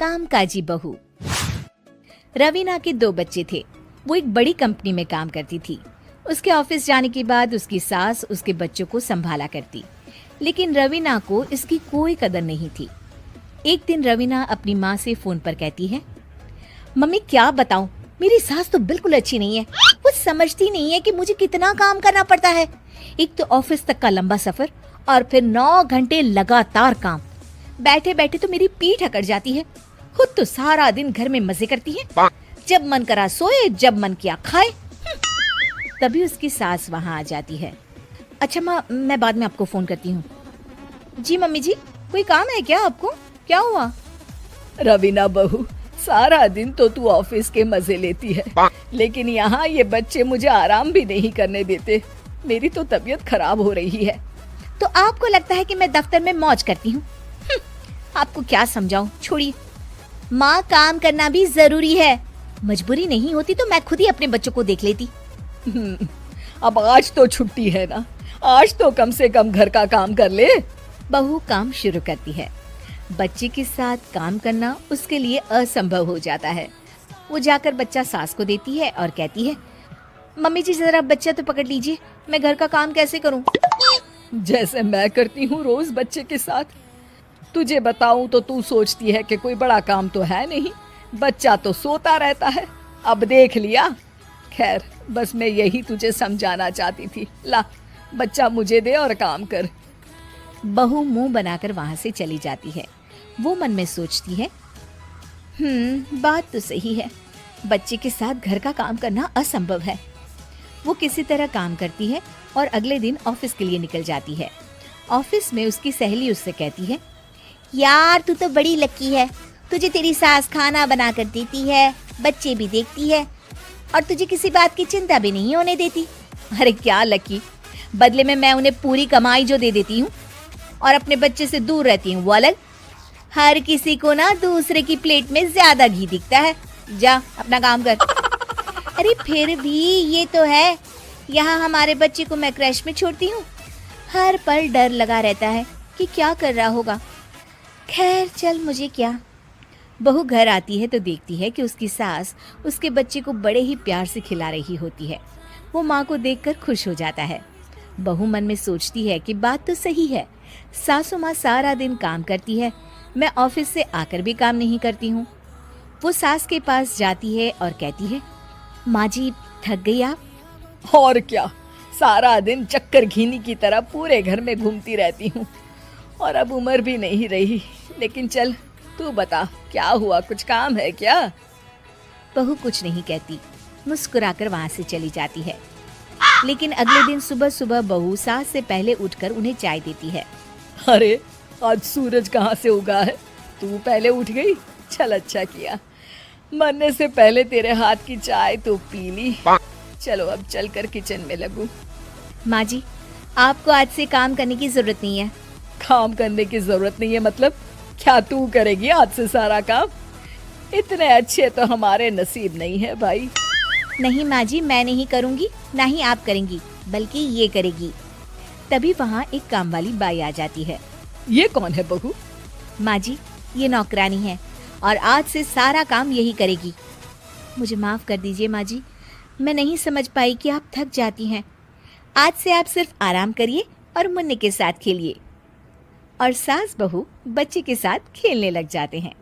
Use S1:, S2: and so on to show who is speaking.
S1: कामकाजी बहू। रवीना के 2 बच्चे थे। वो एक बड़ी कंपनी में काम करती थी। उसके ऑफिस जाने के बाद उसकी सास उसके बच्चों को संभाला करती, लेकिन रवीना को इसकी कोई कदर नहीं थी। एक दिन रवीना अपनी माँ से फोन पर कहती है, मम्मी क्या बताऊं, मेरी सास तो बिल्कुल अच्छी नहीं है। वो समझती नहीं है कि मुझे कितना काम करना पड़ता है। एक तो ऑफिस तक का लंबा सफर और फिर 9 घंटे लगातार काम। बैठे बैठे तो मेरी पीठ अकड़ जाती है। खुद तो सारा दिन घर में मजे करती है, जब मन करा सोए, जब मन किया खाए। तभी उसकी सास वहाँ आ जाती है। अच्छा माँ, मैं बाद में आपको फोन करती हूँ। जी मम्मी जी, कोई काम है क्या आपको? क्या हुआ?
S2: रवीना बहू, सारा दिन तो तू ऑफिस के मजे लेती है, लेकिन यहाँ ये बच्चे मुझे आराम भी नहीं करने देते। मेरी तो तबीयत खराब हो रही है।
S1: तो आपको लगता है कि मैं दफ्तर में मौज करती हूँ? आपको क्या समझाऊं, छोड़िए। माँ, काम करना भी जरूरी है। मजबूरी नहीं होती तो मैं खुद ही अपने बच्चों को देख लेती।
S2: अब आज तो छुट्टी है ना, आज तो कम से कम घर का काम कर ले।
S1: बहू काम शुरू करती है। बच्चे के साथ काम करना उसके लिए असंभव हो जाता है। वो जाकर बच्चा सास को देती है और कहती है, मम्मी जी जरा बच्चा तो पकड़ लीजिए, मैं घर का काम कैसे करूं?
S2: जैसे मैं करती हूँ रोज बच्चे के साथ। तुझे बताऊं तो तू सोचती है कि कोई बड़ा काम तो है नहीं, बच्चा तो सोता रहता है। अब देख लिया। खैर, बस मैं यही तुझे समझाना चाहती थी। ला, बच्चा मुझे दे और काम कर।
S1: बहू मुंह बनाकर वहां से चली जाती है। वो मन में सोचती है, बात तो सही है, बच्चे के साथ घर का काम करना असंभव है। वो किसी तरह काम करती है और अगले दिन ऑफिस के लिए निकल जाती है। ऑफिस में उसकी सहेली उससे कहती है, यार तू तो बड़ी लकी है, तुझे तेरी सास खाना बना कर देती है, बच्चे भी देखती है और तुझे किसी बात की चिंता भी नहीं होने देती। अरे क्या लकी, बदले में मैं उन्हें पूरी कमाई जो दे देती हूँ और अपने बच्चे से दूर रहती हूँ वो अलग। हर किसी को ना दूसरे की प्लेट में ज्यादा घी दिखता है। जा अपना काम कर। अरे फिर भी ये तो है, यहाँ हमारे बच्चे को मैं क्रैश में छोड़ती हूँ, हर पल डर लगा रहता है कि क्या कर रहा होगा। खैर चल, मुझे क्या। बहू घर आती है तो देखती है कि उसकी सास उसके बच्चे को बड़े ही प्यार से खिला रही होती है। वो माँ को देखकर खुश हो जाता है। बहू मन में सोचती है कि बात तो सही है, सासू माँ सारा दिन काम करती है, मैं ऑफिस से आकर भी काम नहीं करती हूँ। वो सास के पास जाती है और कहती है, माँ जी थक गई आप?
S2: और क्या, सारा दिन चक्कर घीनी की तरह पूरे घर में घूमती रहती हूँ और अब उम्र भी नहीं रही। लेकिन चल तू बता, क्या हुआ, कुछ काम है क्या?
S1: बहू कुछ नहीं कहती, मुस्कुराकर वहां से चली जाती है। लेकिन अगले दिन सुबह सुबह बहू सास से पहले उठकर उन्हें चाय देती है।
S2: अरे आज सूरज कहाँ से उगा है, तू पहले उठ गई? चल अच्छा किया, मरने से पहले तेरे हाथ की चाय तो पी ली। चलो अब चलकर किचन में लगूं।
S1: माँ जी, आपको आज से काम करने की जरूरत नहीं है।
S2: काम करने की जरूरत नहीं है मतलब? क्या तू करेगी आज से सारा काम? इतने अच्छे तो हमारे नसीब नहीं है भाई।
S1: नहीं माँ जी, मैं नहीं करूँगी, ना ही आप करेंगी, बल्कि ये करेगी। तभी वहाँ एक काम वाली बाई आ जाती है।
S2: ये कौन है बहू?
S1: माँ जी, ये नौकरानी है और आज से सारा काम यही करेगी। मुझे माफ कर दीजिए माँ जी, मैं नहीं समझ पाई कि आप थक जाती हैं। आज से आप सिर्फ आराम करिए और मुन्ने के साथ खेलिए। और सास बहू बच्चे के साथ खेलने लग जाते हैं।